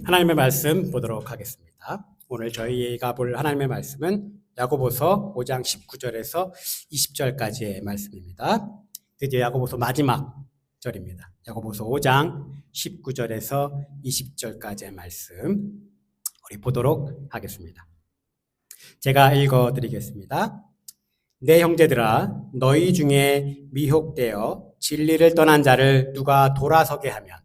하나님의 말씀 보도록 하겠습니다. 오늘 저희가 볼 하나님의 말씀은 야고보서 5장 19절에서 20절까지의 말씀입니다. 드디어 야고보서 마지막 절입니다. 야고보서 5장 19절에서 20절까지의 말씀 우리 보도록 하겠습니다. 제가 읽어드리겠습니다. 내 형제들아, 너희 중에 미혹되어 진리를 떠난 자를 누가 돌아서게 하면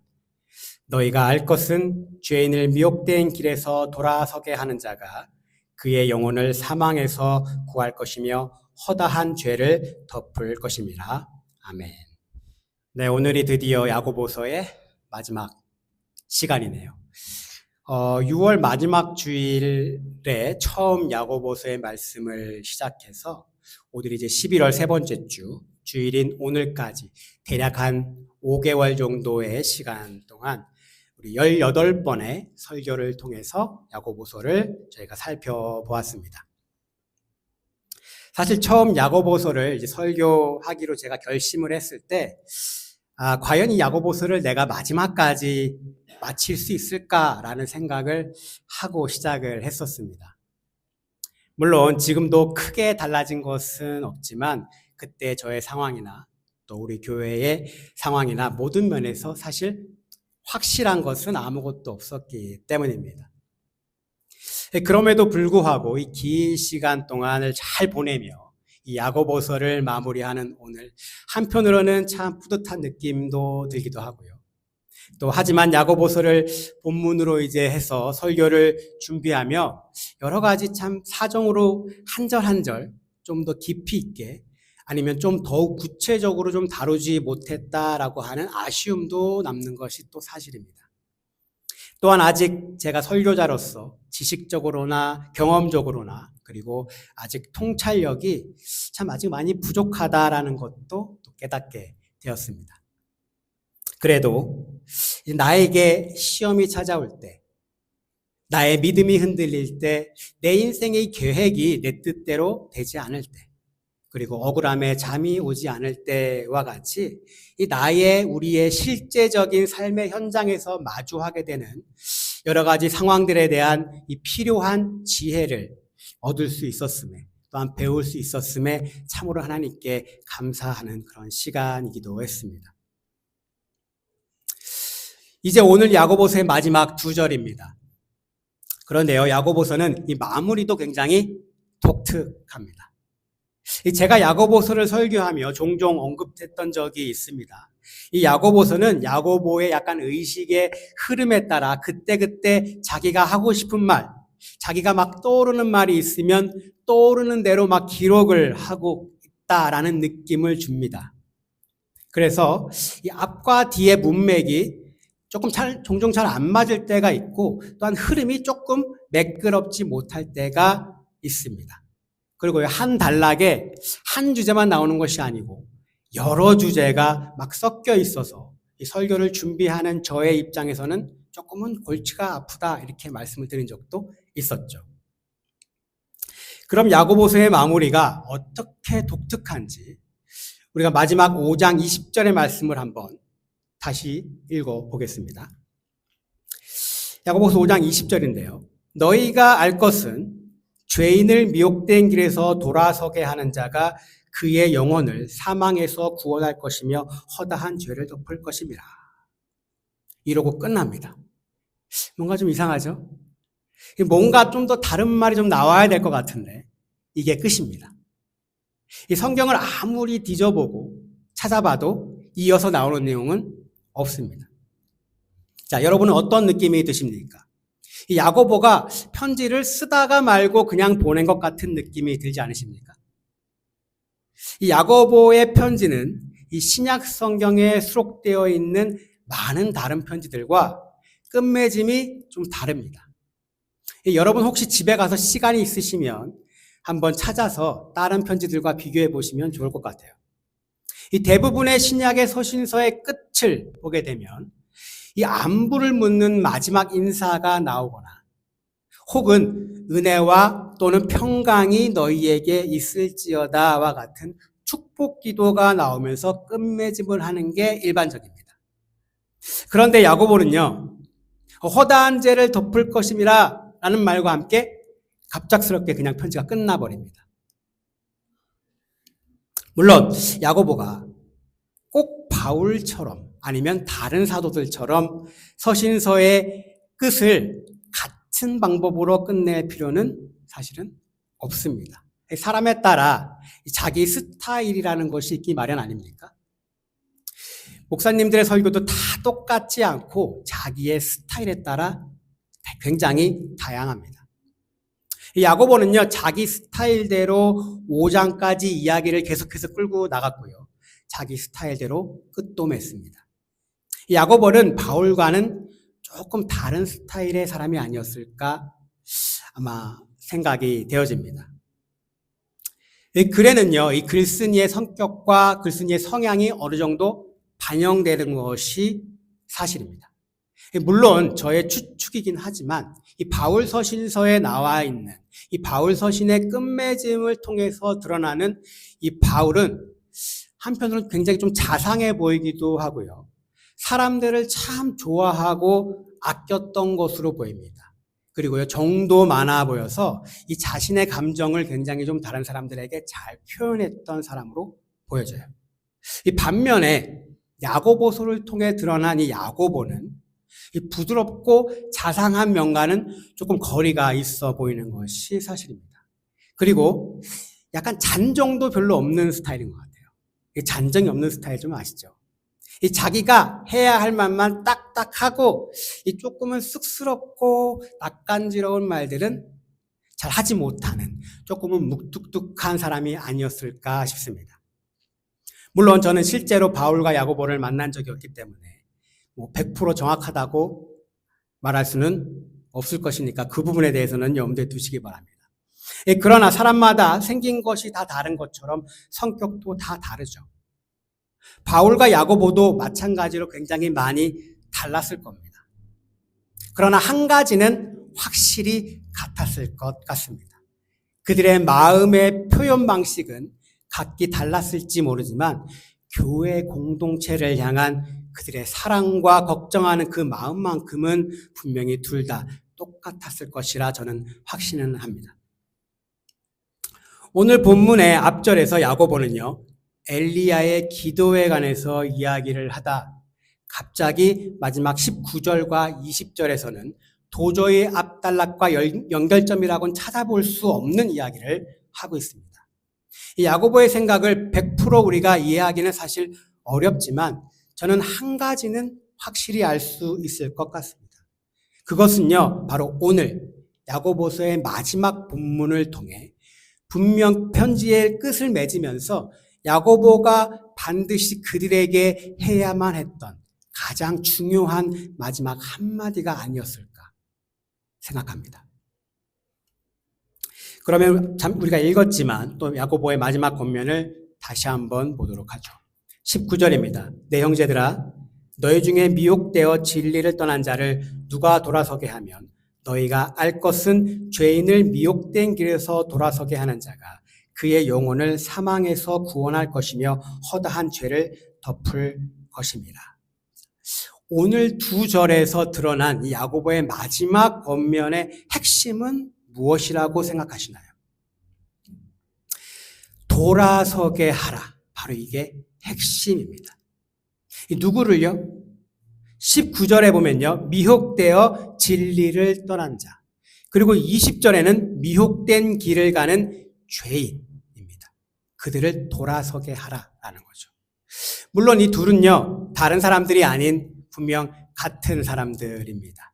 너희가 알 것은 죄인을 미혹된 길에서 돌아서게 하는 자가 그의 영혼을 사망에서 구할 것이며 허다한 죄를 덮을 것임이라. 아멘. 네, 오늘이 드디어 야고보서의 마지막 시간이네요. 6월 마지막 주일에 처음 야고보서의 말씀을 시작해서 오늘이 이제 11월 세 번째 주일인 오늘까지 대략 한 5개월 정도의 시간 동안 우리 18번의 설교를 통해서 야고보서를 저희가 살펴보았습니다. 사실 처음 야고보서를 이제 설교하기로 제가 결심을 했을 때, 과연 이 야고보서를 내가 마지막까지 마칠 수 있을까라는 생각을 하고 시작을 했었습니다. 물론 지금도 크게 달라진 것은 없지만 그때 저의 상황이나 또 우리 교회의 상황이나 모든 면에서 사실 확실한 것은 아무것도 없었기 때문입니다. 그럼에도 불구하고 이 긴 시간 동안을 잘 보내며 이 야고보서를 마무리하는 오늘, 한편으로는 참 뿌듯한 느낌도 들기도 하고요. 또 하지만 야고보서를 본문으로 이제 해서 설교를 준비하며 여러 가지 참 사정으로 한 절 한 절 좀 더 깊이 있게 아니면 좀 더욱 구체적으로 좀 다루지 못했다라고 하는 아쉬움도 남는 것이 또 사실입니다. 또한 아직 제가 설교자로서 지식적으로나 경험적으로나 그리고 아직 통찰력이 참 아직 많이 부족하다라는 것도 또 깨닫게 되었습니다. 그래도 나에게 시험이 찾아올 때, 나의 믿음이 흔들릴 때, 내 인생의 계획이 내 뜻대로 되지 않을 때, 그리고 억울함에 잠이 오지 않을 때와 같이 이 우리의 실제적인 삶의 현장에서 마주하게 되는 여러 가지 상황들에 대한 이 필요한 지혜를 얻을 수 있었음에, 또한 배울 수 있었음에 참으로 하나님께 감사하는 그런 시간이기도 했습니다. 이제 오늘 야고보서의 마지막 2절입니다. 그런데요, 야고보서는 이 마무리도 굉장히 독특합니다. 제가 야고보서를 설교하며 종종 언급했던 적이 있습니다. 이 야고보서는 야고보의 약간 의식의 흐름에 따라 그때그때 자기가 하고 싶은 말, 자기가 막 떠오르는 말이 있으면 떠오르는 대로 막 기록을 하고 있다라는 느낌을 줍니다. 그래서 이 앞과 뒤의 문맥이 종종 잘 안 맞을 때가 있고 또한 흐름이 조금 매끄럽지 못할 때가 있습니다. 그리고 한 단락에 한 주제만 나오는 것이 아니고 여러 주제가 막 섞여 있어서 이 설교를 준비하는 저의 입장에서는 조금은 골치가 아프다 이렇게 말씀을 드린 적도 있었죠. 그럼 야고보서의 마무리가 어떻게 독특한지 우리가 마지막 5장 20절의 말씀을 한번 다시 읽어보겠습니다. 야고보서 5장 20절인데요. 너희가 알 것은 죄인을 미혹된 길에서 돌아서게 하는 자가 그의 영혼을 사망에서 구원할 것이며 허다한 죄를 덮을 것임이라. 이러고 끝납니다. 뭔가 좀 이상하죠? 뭔가 좀 더 다른 말이 좀 나와야 될 것 같은데 이게 끝입니다. 이 성경을 아무리 뒤져보고 찾아봐도 이어서 나오는 내용은 없습니다. 자, 여러분은 어떤 느낌이 드십니까? 이 야고보가 편지를 쓰다가 말고 그냥 보낸 것 같은 느낌이 들지 않으십니까? 이 야고보의 편지는 이 신약 성경에 수록되어 있는 많은 다른 편지들과 끝맺음이 좀 다릅니다. 여러분 혹시 집에 가서 시간이 있으시면 한번 찾아서 다른 편지들과 비교해 보시면 좋을 것 같아요. 이 대부분의 신약의 서신서의 끝을 보게 되면 이 안부를 묻는 마지막 인사가 나오거나 혹은 은혜와 또는 평강이 너희에게 있을지어다와 같은 축복 기도가 나오면서 끝맺음을 하는 게 일반적입니다. 그런데 야고보는요, 허다한 죄를 덮을 것임이라 라는 말과 함께 갑작스럽게 그냥 편지가 끝나버립니다. 물론 야고보가 꼭 바울처럼 아니면 다른 사도들처럼 서신서의 끝을 같은 방법으로 끝낼 필요는 사실은 없습니다. 사람에 따라 자기 스타일이라는 것이 있기 마련 아닙니까? 목사님들의 설교도 다 똑같지 않고 자기의 스타일에 따라 굉장히 다양합니다. 야고보는요, 자기 스타일대로 5장까지 이야기를 계속해서 끌고 나갔고요. 자기 스타일대로 끝도 맺습니다. 야고보는 바울과는 조금 다른 스타일의 사람이 아니었을까 아마 생각이 되어집니다. 이 글에는요, 이 글쓴이의 성격과 글쓴이의 성향이 어느 정도 반영되는 것이 사실입니다. 물론 저의 추측이긴 하지만 이 바울 서신서에 나와 있는 이 바울 서신의 끝맺음을 통해서 드러나는 이 바울은 한편으로는 굉장히 좀 자상해 보이기도 하고요. 사람들을 참 좋아하고 아꼈던 것으로 보입니다. 그리고요, 정도 많아 보여서 이 자신의 감정을 굉장히 좀 다른 사람들에게 잘 표현했던 사람으로 보여져요. 이 반면에 야고보서를 통해 드러난 이 야고보는 이 부드럽고 자상한 면과는 조금 거리가 있어 보이는 것이 사실입니다. 그리고 약간 잔정도 별로 없는 스타일인 것 같아요. 잔정이 없는 스타일 좀 아시죠? 이 자기가 해야 할 말만 딱딱하고 이 조금은 쑥스럽고 낯간지러운 말들은 잘 하지 못하는 조금은 묵뚝뚝한 사람이 아니었을까 싶습니다. 물론 저는 실제로 바울과 야고보를 만난 적이 없기 때문에 100% 정확하다고 말할 수는 없을 것이니까 그 부분에 대해서는 염두에 두시기 바랍니다. 그러나 사람마다 생긴 것이 다 다른 것처럼 성격도 다 다르죠. 바울과 야고보도 마찬가지로 굉장히 많이 달랐을 겁니다. 그러나 한 가지는 확실히 같았을 것 같습니다. 그들의 마음의 표현 방식은 각기 달랐을지 모르지만 교회 공동체를 향한 그들의 사랑과 걱정하는 그 마음만큼은 분명히 둘 다 똑같았을 것이라 저는 확신은 합니다. 오늘 본문의 앞절에서 야고보는요, 엘리야의 기도에 관해서 이야기를 하다 갑자기 마지막 19절과 20절에서는 도저히 앞단락과 연결점이라고는 찾아볼 수 없는 이야기를 하고 있습니다. 이 야고보의 생각을 100% 우리가 이해하기는 사실 어렵지만 저는 한 가지는 확실히 알 수 있을 것 같습니다. 그것은요, 바로 오늘 야고보서의 마지막 본문을 통해 분명 편지의 끝을 맺으면서 야고보가 반드시 그들에게 해야만 했던 가장 중요한 마지막 한마디가 아니었을까 생각합니다. 그러면 우리가 읽었지만 또 야고보의 마지막 권면을 다시 한번 보도록 하죠. 19절입니다. 내 형제들아, 너희 중에 미혹되어 진리를 떠난 자를 누가 돌아서게 하면 너희가 알 것은 죄인을 미혹된 길에서 돌아서게 하는 자가 그의 영혼을 사망에서 구원할 것이며 허다한 죄를 덮을 것입니다. 오늘 두 절에서 드러난 이 야고보의 마지막 권면의 핵심은 무엇이라고 생각하시나요? 돌아서게 하라. 바로 이게 핵심입니다. 누구를요? 19절에 보면요, 미혹되어 진리를 떠난 자. 그리고 20절에는 미혹된 길을 가는 죄인입니다. 그들을 돌아서게 하라라는 거죠. 물론 이 둘은요, 다른 사람들이 아닌 분명 같은 사람들입니다.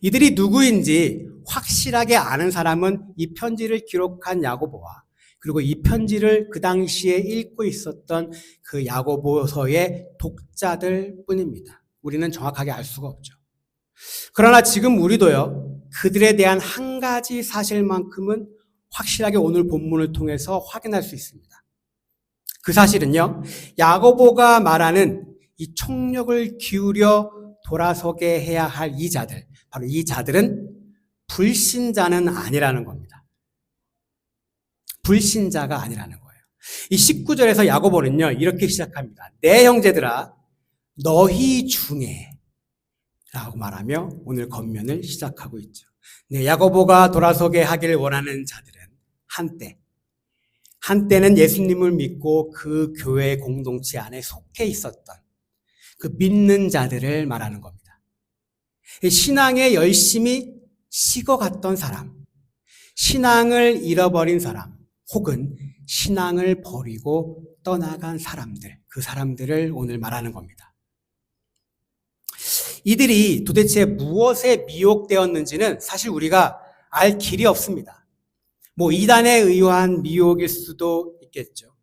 이들이 누구인지 확실하게 아는 사람은 이 편지를 기록한 야고보와 그리고 이 편지를 그 당시에 읽고 있었던 그 야고보서의 독자들 뿐입니다. 우리는 정확하게 알 수가 없죠. 그러나 지금 우리도요, 그들에 대한 한 가지 사실만큼은 확실하게 오늘 본문을 통해서 확인할 수 있습니다. 그 사실은요, 야고보가 말하는 이 총력을 기울여 돌아서게 해야 할 이 자들, 바로 이 자들은 불신자는 아니라는 겁니다. 불신자가 아니라는 거예요. 이 19절에서 야고보는요, 이렇게 시작합니다. 내 형제들아, 너희 중에 라고 말하며 오늘 권면을 시작하고 있죠. 네, 야고보가 돌아서게 하기를 원하는 자들은 한때는 예수님을 믿고 그 교회 공동체 안에 속해 있었던 그 믿는 자들을 말하는 겁니다. 신앙에 열심히 식어갔던 사람, 신앙을 잃어버린 사람, 혹은 신앙을 버리고 떠나간 사람들, 그 사람들을 오늘 말하는 겁니다. 이들이 도대체 무엇에 미혹되었는지는 사실 우리가 알 길이 없습니다. 이단에 의한 미혹일 수도 있겠죠.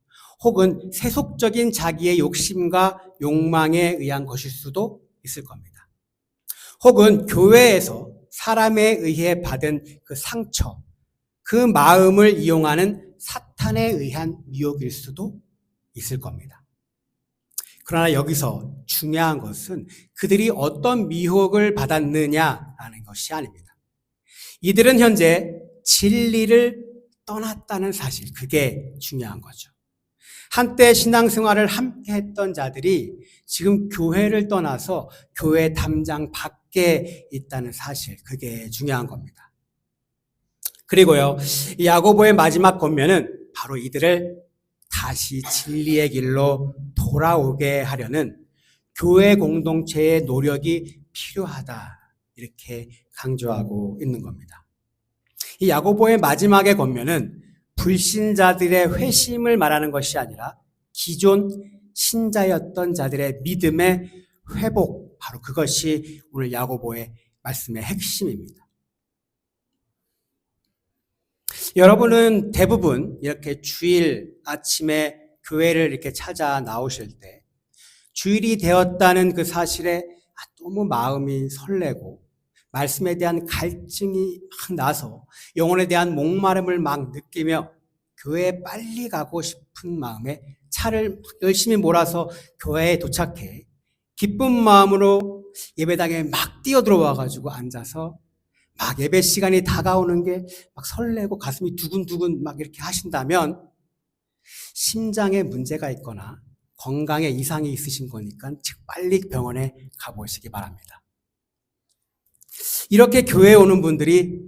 혹은 세속적인 자기의 욕심과 욕망에 의한 것일 수도 있을 겁니다. 혹은 교회에서 사람에 의해 받은 그 상처, 그 마음을 이용하는 사탄에 의한 미혹일 수도 있을 겁니다. 그러나 여기서 중요한 것은 그들이 어떤 미혹을 받았느냐라는 것이 아닙니다. 이들은 현재 진리를 떠났다는 사실, 그게 중요한 거죠. 한때 신앙생활을 함께 했던 자들이 지금 교회를 떠나서 교회 담장 밖에 있다는 사실, 그게 중요한 겁니다. 그리고요, 이 야고보의 마지막 권면은 바로 이들을 다시 진리의 길로 돌아오게 하려는 교회 공동체의 노력이 필요하다, 이렇게 강조하고 있는 겁니다. 이 야고보의 마지막의 권면은 불신자들의 회심을 말하는 것이 아니라 기존 신자였던 자들의 믿음의 회복, 바로 그것이 오늘 야고보의 말씀의 핵심입니다. 여러분은 대부분 이렇게 주일 아침에 교회를 이렇게 찾아 나오실 때 주일이 되었다는 그 사실에 너무 마음이 설레고 말씀에 대한 갈증이 막 나서 영혼에 대한 목마름을 막 느끼며 교회에 빨리 가고 싶은 마음에 차를 열심히 몰아서 교회에 도착해 기쁜 마음으로 예배당에 막 뛰어들어와가지고 앉아서 막 예배 시간이 다가오는 게 막 설레고 가슴이 두근두근 막 이렇게 하신다면 심장에 문제가 있거나 건강에 이상이 있으신 거니까 빨리 병원에 가보시기 바랍니다. 이렇게 교회에 오는 분들이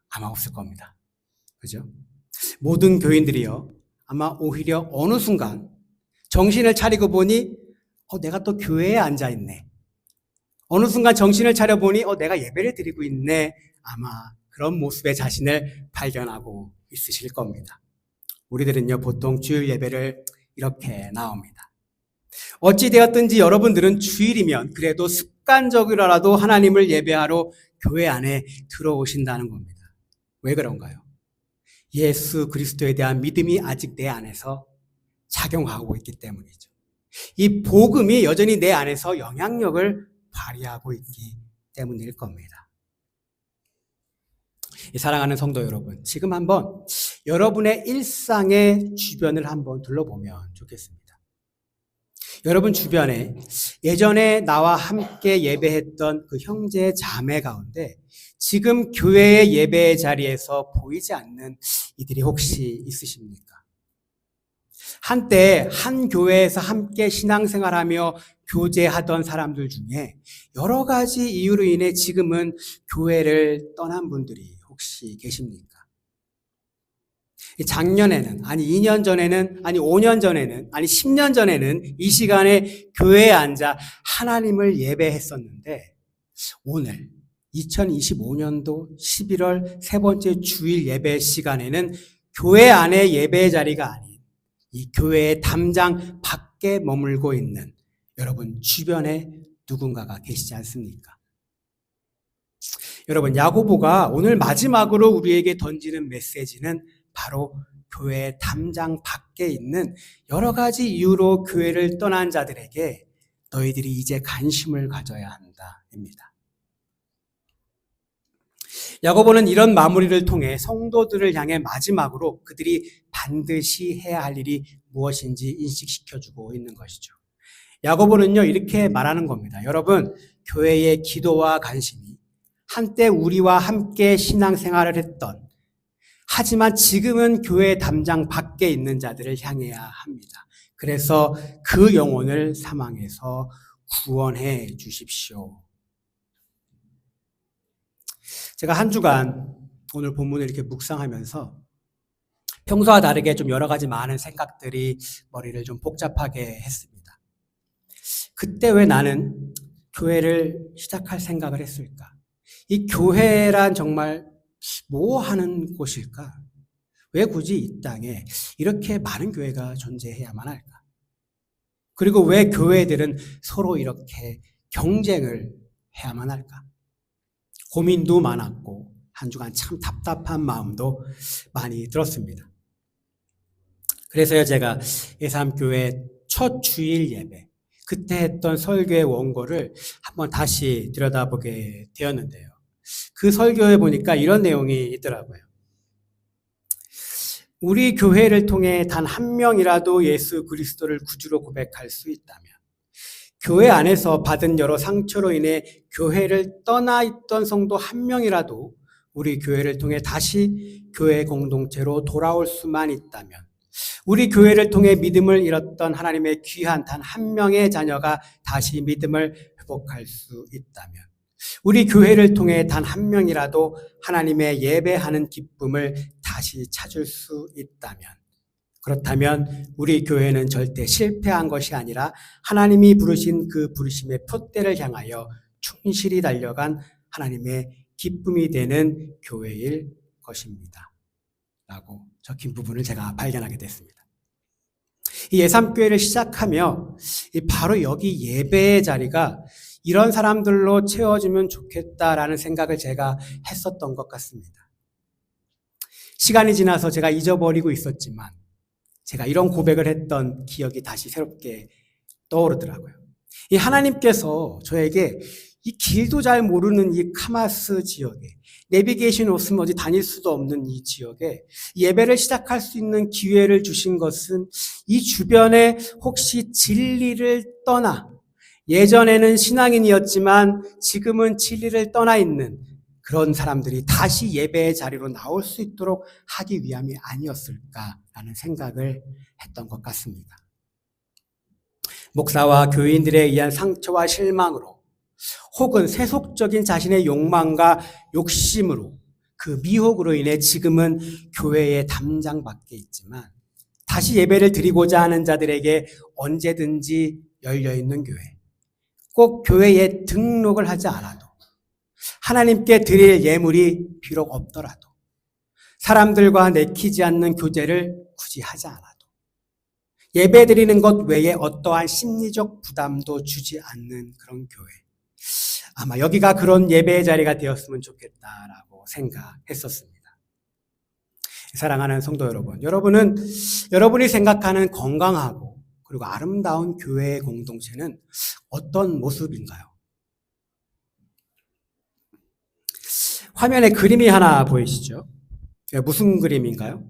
아마 없을 겁니다. 그죠? 모든 교인들이요, 아마 오히려 어느 순간 정신을 차리고 보니 내가 또 교회에 앉아있네. 어느 순간 정신을 차려보니 내가 예배를 드리고 있네. 아마 그런 모습의 자신을 발견하고 있으실 겁니다. 우리들은요, 보통 주일 예배를 이렇게 나옵니다. 어찌되었든지 여러분들은 주일이면 그래도 습관적으로라도 하나님을 예배하러 교회 안에 들어오신다는 겁니다. 왜 그런가요? 예수 그리스도에 대한 믿음이 아직 내 안에서 작용하고 있기 때문이죠. 이 복음이 여전히 내 안에서 영향력을 발휘하고 있기 때문일 겁니다. 사랑하는 성도 여러분, 지금 한번 여러분의 일상의 주변을 한번 둘러보면 좋겠습니다. 여러분 주변에 예전에 나와 함께 예배했던 그 형제 자매 가운데 지금 교회의 예배의 자리에서 보이지 않는 이들이 혹시 있으십니까? 한때 한 교회에서 함께 신앙생활하며 교제하던 사람들 중에 여러 가지 이유로 인해 지금은 교회를 떠난 분들이 혹시 계십니까? 작년에는, 아니 2년 전에는, 아니 5년 전에는, 아니 10년 전에는 이 시간에 교회에 앉아 하나님을 예배했었는데 오늘 2025년도 11월 세 번째 주일 예배 시간에는 교회 안에 예배의 자리가 아닌 이 교회의 담장 밖에 머물고 있는 여러분 주변에 누군가가 계시지 않습니까? 여러분, 야고보가 오늘 마지막으로 우리에게 던지는 메시지는 바로 교회의 담장 밖에 있는 여러 가지 이유로 교회를 떠난 자들에게 너희들이 이제 관심을 가져야 한다입니다. 야고보는 이런 마무리를 통해 성도들을 향해 마지막으로 그들이 반드시 해야 할 일이 무엇인지 인식시켜주고 있는 것이죠. 야고보는요, 이렇게 말하는 겁니다. 여러분, 교회의 기도와 관심이 한때 우리와 함께 신앙생활을 했던, 하지만 지금은 교회 담장 밖에 있는 자들을 향해야 합니다. 그래서 그 영혼을 사망에서 구원해 주십시오. 제가 한 주간 오늘 본문을 이렇게 묵상하면서 평소와 다르게 좀 여러 가지 많은 생각들이 머리를 좀 복잡하게 했습니다. 그때 왜 나는 교회를 시작할 생각을 했을까? 이 교회란 정말 뭐 하는 곳일까? 왜 굳이 이 땅에 이렇게 많은 교회가 존재해야만 할까? 그리고 왜 교회들은 서로 이렇게 경쟁을 해야만 할까? 고민도 많았고 한 주간 참 답답한 마음도 많이 들었습니다. 그래서요, 제가 예삼교회 첫 주일 예배, 그때 했던 설교의 원고를 한번 다시 들여다보게 되었는데요. 그 설교에 보니까 이런 내용이 있더라고요. 우리 교회를 통해 단 한 명이라도 예수 그리스도를 구주로 고백할 수 있다면, 교회 안에서 받은 여러 상처로 인해 교회를 떠나 있던 성도 한 명이라도 우리 교회를 통해 다시 교회 공동체로 돌아올 수만 있다면, 우리 교회를 통해 믿음을 잃었던 하나님의 귀한 단 한 명의 자녀가 다시 믿음을 회복할 수 있다면, 우리 교회를 통해 단 한 명이라도 하나님의 예배하는 기쁨을 다시 찾을 수 있다면, 그렇다면 우리 교회는 절대 실패한 것이 아니라 하나님이 부르신 그 부르심의 표대를 향하여 충실히 달려간 하나님의 기쁨이 되는 교회일 것입니다. 라고 적힌 부분을 제가 발견하게 됐습니다. 이 예삼교회를 시작하며 바로 여기 예배의 자리가 이런 사람들로 채워지면 좋겠다라는 생각을 제가 했었던 것 같습니다. 시간이 지나서 제가 잊어버리고 있었지만 제가 이런 고백을 했던 기억이 다시 새롭게 떠오르더라고요. 이 하나님께서 저에게 이 길도 잘 모르는 이 카마스 지역에, 내비게이션 없으면 어디 다닐 수도 없는 이 지역에 예배를 시작할 수 있는 기회를 주신 것은 이 주변에 혹시 진리를 떠나, 예전에는 신앙인이었지만 지금은 진리를 떠나 있는 그런 사람들이 다시 예배의 자리로 나올 수 있도록 하기 위함이 아니었을까라는 생각을 했던 것 같습니다. 목사와 교인들에 의한 상처와 실망으로, 혹은 세속적인 자신의 욕망과 욕심으로, 그 미혹으로 인해 지금은 교회의 담장 밖에 있지만 다시 예배를 드리고자 하는 자들에게 언제든지 열려있는 교회, 꼭 교회에 등록을 하지 않아도, 하나님께 드릴 예물이 비록 없더라도, 사람들과 내키지 않는 교제를 굳이 하지 않아도, 예배 드리는 것 외에 어떠한 심리적 부담도 주지 않는 그런 교회, 아마 여기가 그런 예배의 자리가 되었으면 좋겠다라고 생각했었습니다. 사랑하는 성도 여러분, 여러분은 여러분이 생각하는 건강하고 그리고 아름다운 교회의 공동체는 어떤 모습인가요? 화면에 그림이 하나 보이시죠? 무슨 그림인가요?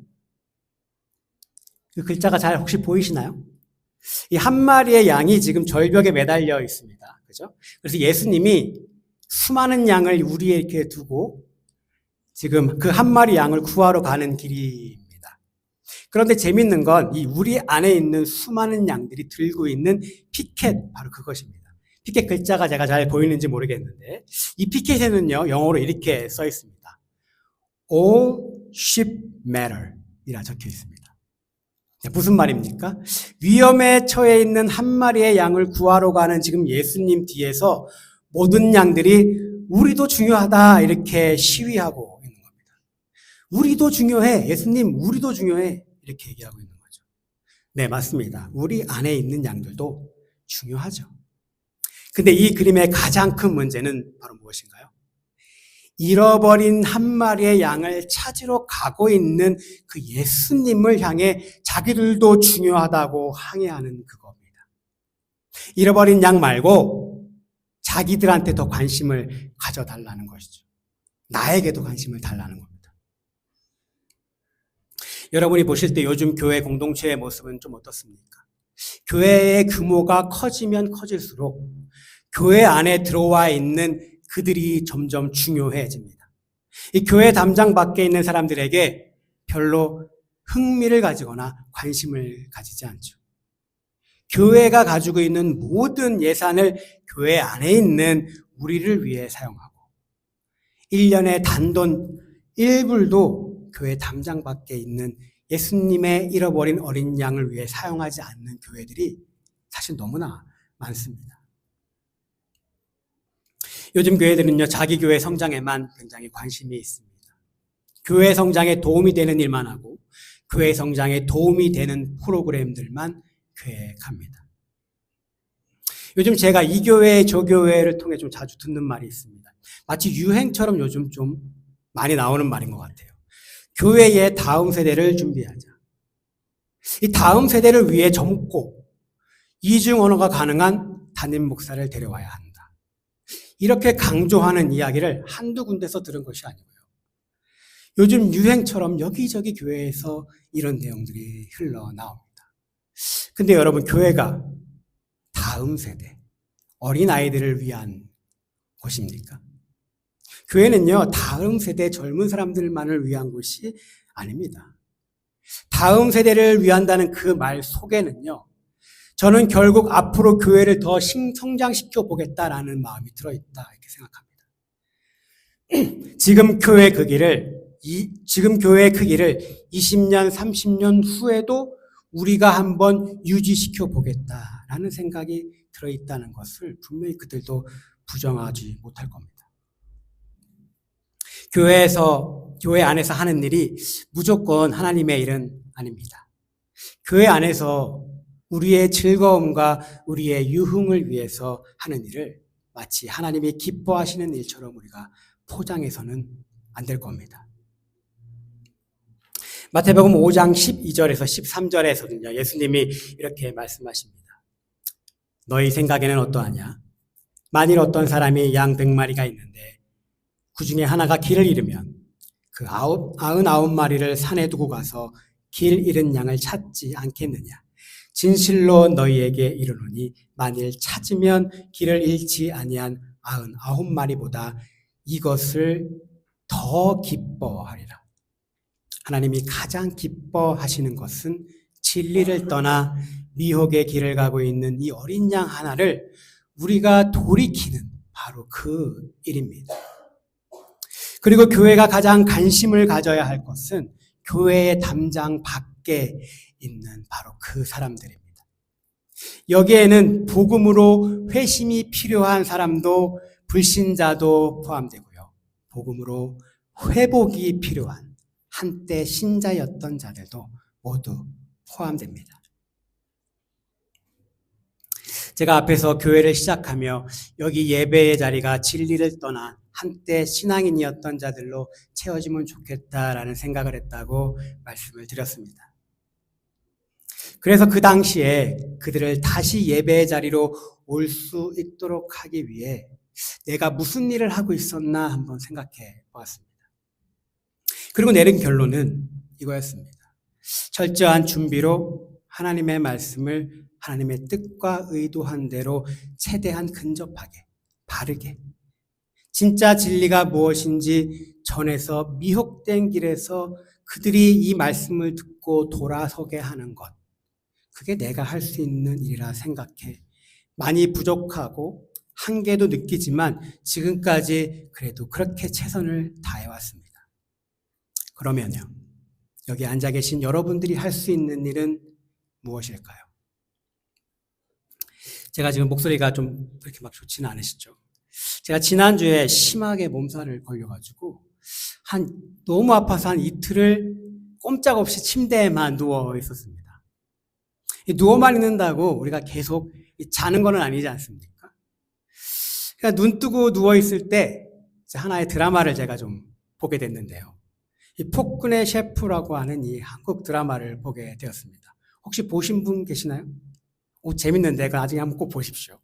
그 글자가 잘 혹시 보이시나요? 이 한 마리의 양이 지금 절벽에 매달려 있습니다. 그죠? 그래서 예수님이 수많은 양을 우리에 이렇게 두고 지금 그 한 마리 양을 구하러 가는 길입니다. 그런데 재밌는 건 이 우리 안에 있는 수많은 양들이 들고 있는 피켓, 바로 그것입니다. 피켓 글자가 제가 잘 보이는지 모르겠는데 이 피켓에는요, 영어로 이렇게 써 있습니다. All sheep matter 이라 적혀 있습니다. 무슨 말입니까? 위험에 처해 있는 한 마리의 양을 구하러 가는 지금 예수님 뒤에서 모든 양들이 우리도 중요하다 이렇게 시위하고 있는 겁니다. 우리도 중요해. 예수님, 우리도 중요해. 이렇게 얘기하고 있는 거죠. 네, 맞습니다. 우리 안에 있는 양들도 중요하죠. 근데 이 그림의 가장 큰 문제는 바로 무엇인가요? 잃어버린 한 마리의 양을 찾으러 가고 있는 그 예수님을 향해 자기들도 중요하다고 항의하는 그겁니다. 잃어버린 양 말고 자기들한테 더 관심을 가져달라는 것이죠. 나에게도 관심을 달라는 겁니다. 여러분이 보실 때 요즘 교회 공동체의 모습은 좀 어떻습니까? 교회의 규모가 커지면 커질수록 교회 안에 들어와 있는 그들이 점점 중요해집니다. 이 교회 담장 밖에 있는 사람들에게 별로 흥미를 가지거나 관심을 가지지 않죠. 교회가 가지고 있는 모든 예산을 교회 안에 있는 우리를 위해 사용하고, 1년에 단돈 1불도 교회 담장 밖에 있는 예수님의 잃어버린 어린 양을 위해 사용하지 않는 교회들이 사실 너무나 많습니다. 요즘 교회들은요, 자기 교회 성장에만 굉장히 관심이 있습니다. 교회 성장에 도움이 되는 일만 하고 교회 성장에 도움이 되는 프로그램들만 계획합니다. 요즘 제가 이 교회 저 교회를 통해 좀 자주 듣는 말이 있습니다. 마치 유행처럼 요즘 좀 많이 나오는 말인 것 같아요. 교회의 다음 세대를 준비하자. 이 다음 세대를 위해 젊고 이중 언어가 가능한 담임 목사를 데려와야 한다. 이렇게 강조하는 이야기를 한두 군데서 들은 것이 아니고요. 요즘 유행처럼 여기저기 교회에서 이런 내용들이 흘러나옵니다. 근데 여러분, 교회가 다음 세대, 어린아이들을 위한 곳입니까? 교회는요, 다음 세대 젊은 사람들만을 위한 곳이 아닙니다. 다음 세대를 위한다는 그 말 속에는요, 저는 결국 앞으로 교회를 더 성장시켜 보겠다라는 마음이 들어있다, 이렇게 생각합니다. 지금 교회의 크기를 20년, 30년 후에도 우리가 한번 유지시켜 보겠다라는 생각이 들어있다는 것을 분명히 그들도 부정하지 못할 겁니다. 교회 안에서 하는 일이 무조건 하나님의 일은 아닙니다. 교회 안에서 우리의 즐거움과 우리의 유흥을 위해서 하는 일을 마치 하나님이 기뻐하시는 일처럼 우리가 포장해서는 안 될 겁니다. 마태복음 5장 12절에서 13절에서는요, 예수님이 이렇게 말씀하십니다. 너희 생각에는 어떠하냐? 만일 어떤 사람이 양 100마리가 있는데 그 중에 하나가 길을 잃으면 그 99마리를 산에 두고 가서 길 잃은 양을 찾지 않겠느냐? 진실로 너희에게 이르노니 만일 찾으면 길을 잃지 아니한 99마리보다 이것을 더 기뻐하리라. 하나님이 가장 기뻐하시는 것은 진리를 떠나 미혹의 길을 가고 있는 이 어린 양 하나를 우리가 돌이키는 바로 그 일입니다. 그리고 교회가 가장 관심을 가져야 할 것은 교회의 담장 밖에 있는 바로 그 사람들입니다. 여기에는 복음으로 회심이 필요한 사람도 불신자도 포함되고요. 복음으로 회복이 필요한 한때 신자였던 자들도 모두 포함됩니다. 제가 앞에서 교회를 시작하며 여기 예배의 자리가 진리를 떠나 한때 신앙인이었던 자들로 채워지면 좋겠다라는 생각을 했다고 말씀을 드렸습니다. 그래서 그 당시에 그들을 다시 예배의 자리로 올 수 있도록 하기 위해 내가 무슨 일을 하고 있었나 한번 생각해 보았습니다. 그리고 내린 결론은 이거였습니다. 철저한 준비로 하나님의 말씀을 하나님의 뜻과 의도한 대로 최대한 근접하게, 바르게, 진짜 진리가 무엇인지 전해서 미혹된 길에서 그들이 이 말씀을 듣고 돌아서게 하는 것, 그게 내가 할 수 있는 일이라 생각해 많이 부족하고 한계도 느끼지만 지금까지 그래도 그렇게 최선을 다해왔습니다. 그러면요, 여기 앉아 계신 여러분들이 할 수 있는 일은 무엇일까요? 제가 지금 목소리가 좀 그렇게 막 좋지는 않으시죠? 제가 지난주에 심하게 몸살을 걸려가지고 너무 아파서 한 이틀을 꼼짝없이 침대에만 누워 있었습니다. 누워만 있는다고 우리가 계속 자는 건 아니지 않습니까? 그러니까 눈 뜨고 누워 있을 때 하나의 드라마를 제가 좀 보게 됐는데요. 이 폭군의 셰프라고 하는 이 한국 드라마를 보게 되었습니다. 혹시 보신 분 계시나요? 재밌는데 나중에 한번 꼭 보십시오.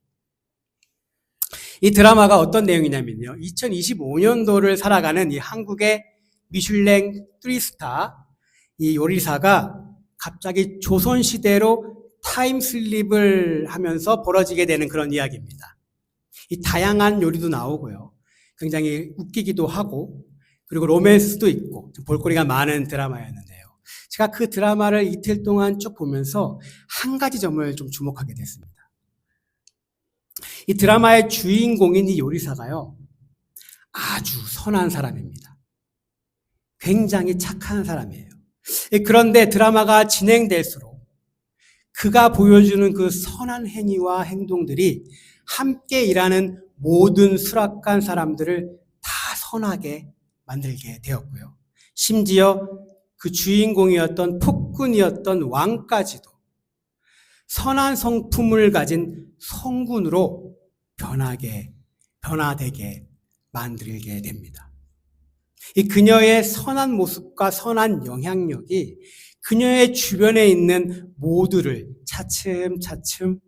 이 드라마가 어떤 내용이냐면요, 2025년도를 살아가는 이 한국의 미슐랭 3스타 이 요리사가 갑자기 조선시대로 타임슬립을 하면서 벌어지게 되는 그런 이야기입니다. 이 다양한 요리도 나오고요, 굉장히 웃기기도 하고, 그리고 로맨스도 있고 볼거리가 많은 드라마였는데요. 제가 그 드라마를 이틀 동안 쭉 보면서 한 가지 점을 좀 주목하게 됐습니다. 이 드라마의 주인공인 이 요리사가요, 아주 선한 사람입니다. 굉장히 착한 사람이에요. 그런데 드라마가 진행될수록 그가 보여주는 그 선한 행위와 행동들이 함께 일하는 모든 수락관 사람들을 다 선하게 만들게 되었고요. 심지어 그 주인공이었던 폭군이었던 왕까지도 선한 성품을 가진 성군으로 변화되게 만들게 됩니다. 이 그녀의 선한 모습과 선한 영향력이 그녀의 주변에 있는 모두를 차츰차츰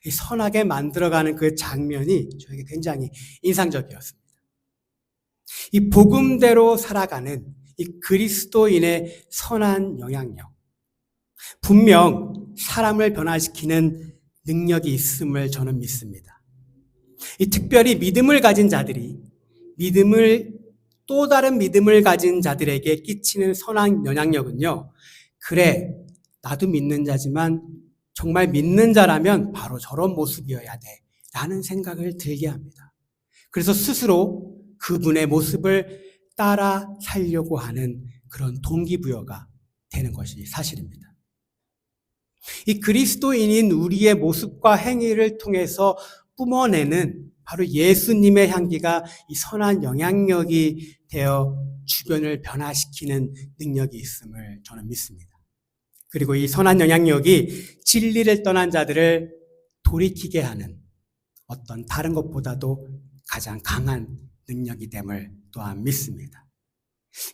선하게 만들어가는 그 장면이 저에게 굉장히 인상적이었습니다. 이 복음대로 살아가는 이 그리스도인의 선한 영향력, 분명 사람을 변화시키는 능력이 있음을 저는 믿습니다. 이 특별히 믿음을 가진 자들이 또 다른 믿음을 가진 자들에게 끼치는 선한 영향력은요, 그래, 나도 믿는 자지만 정말 믿는 자라면 바로 저런 모습이어야 돼 라는 생각을 들게 합니다. 그래서 스스로 그분의 모습을 따라 살려고 하는 그런 동기부여가 되는 것이 사실입니다. 이 그리스도인인 우리의 모습과 행위를 통해서 뿜어내는 바로 예수님의 향기가 이 선한 영향력이 되어 주변을 변화시키는 능력이 있음을 저는 믿습니다. 그리고 이 선한 영향력이 진리를 떠난 자들을 돌이키게 하는 어떤 다른 것보다도 가장 강한 능력이 됨을 또한 믿습니다.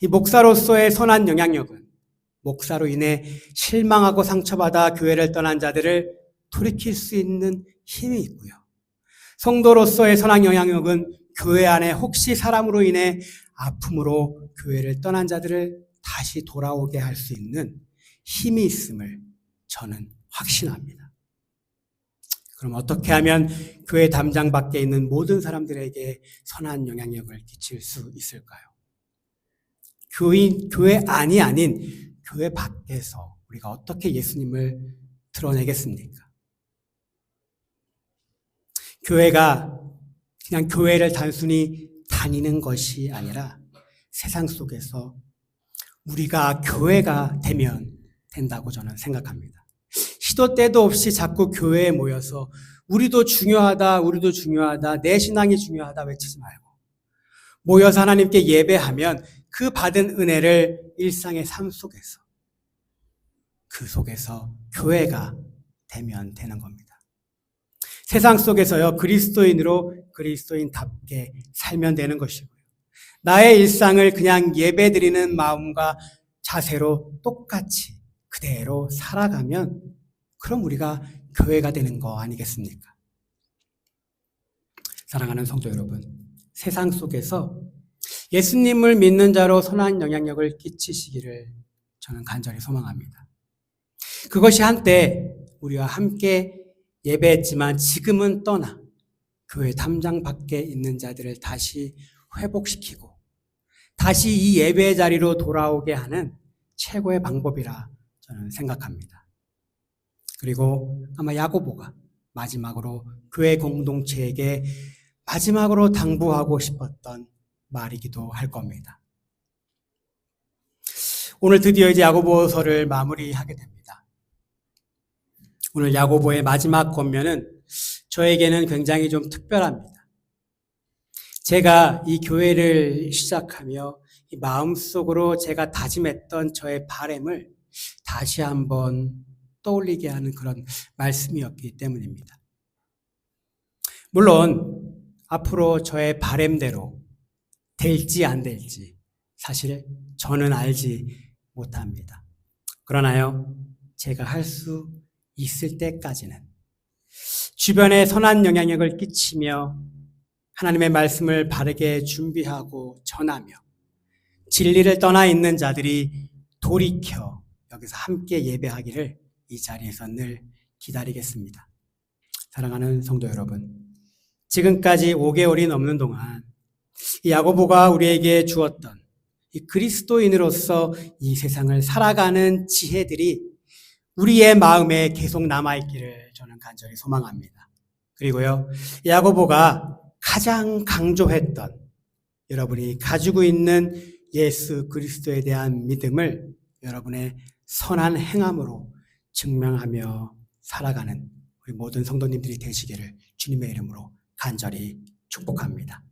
이 목사로서의 선한 영향력은 목사로 인해 실망하고 상처받아 교회를 떠난 자들을 돌이킬 수 있는 힘이 있고요. 성도로서의 선한 영향력은 교회 안에 혹시 사람으로 인해 아픔으로 교회를 떠난 자들을 다시 돌아오게 할 수 있는 힘이 있음을 저는 확신합니다. 그럼 어떻게 하면 교회 담장 밖에 있는 모든 사람들에게 선한 영향력을 끼칠 수 있을까요? 교회 안이 아닌 교회 밖에서 우리가 어떻게 예수님을 드러내겠습니까? 교회가 그냥 교회를 단순히 다니는 것이 아니라 세상 속에서 우리가 교회가 되면 된다고 저는 생각합니다. 시도 때도 없이 자꾸 교회에 모여서 우리도 중요하다, 내 신앙이 중요하다 외치지 말고 모여서 하나님께 예배하면 그 받은 은혜를 일상의 삶 속에서 그 속에서 교회가 되면 되는 겁니다. 세상 속에서요, 그리스도인답게 살면 되는 것이고요. 나의 일상을 그냥 예배드리는 마음과 자세로 똑같이 그대로 살아가면 그럼 우리가 교회가 되는 거 아니겠습니까? 사랑하는 성도 여러분, 세상 속에서 예수님을 믿는 자로 선한 영향력을 끼치시기를 저는 간절히 소망합니다. 그것이 한때 우리와 함께 예배했지만 지금은 떠나 교회 담장 밖에 있는 자들을 다시 회복시키고 다시 이 예배의 자리로 돌아오게 하는 최고의 방법이라 저는 생각합니다. 그리고 아마 야고보가 마지막으로 교회 공동체에게 마지막으로 당부하고 싶었던 말이기도 할 겁니다. 오늘 드디어 이제 야고보서를 마무리하게 됩니다. 오늘 야고보의 마지막 권면은 저에게는 굉장히 좀 특별합니다. 제가 이 교회를 시작하며 이 마음속으로 제가 다짐했던 저의 바람을 다시 한번 떠올리게 하는 그런 말씀이었기 때문입니다. 물론 앞으로 저의 바람대로 될지 안 될지 사실 저는 알지 못합니다. 그러나요, 제가 할 수 있을 때까지는 주변에 선한 영향력을 끼치며 하나님의 말씀을 바르게 준비하고 전하며 진리를 떠나 있는 자들이 돌이켜 여기서 함께 예배하기를 이 자리에서 늘 기다리겠습니다. 사랑하는 성도 여러분, 지금까지 5개월이 넘는 동안 이 야고보가 우리에게 주었던 이 그리스도인으로서 이 세상을 살아가는 지혜들이 우리의 마음에 계속 남아있기를 저는 간절히 소망합니다. 그리고요, 야고보가 가장 강조했던 여러분이 가지고 있는 예수 그리스도에 대한 믿음을 여러분의 선한 행함으로 증명하며 살아가는 우리 모든 성도님들이 되시기를 주님의 이름으로 간절히 축복합니다.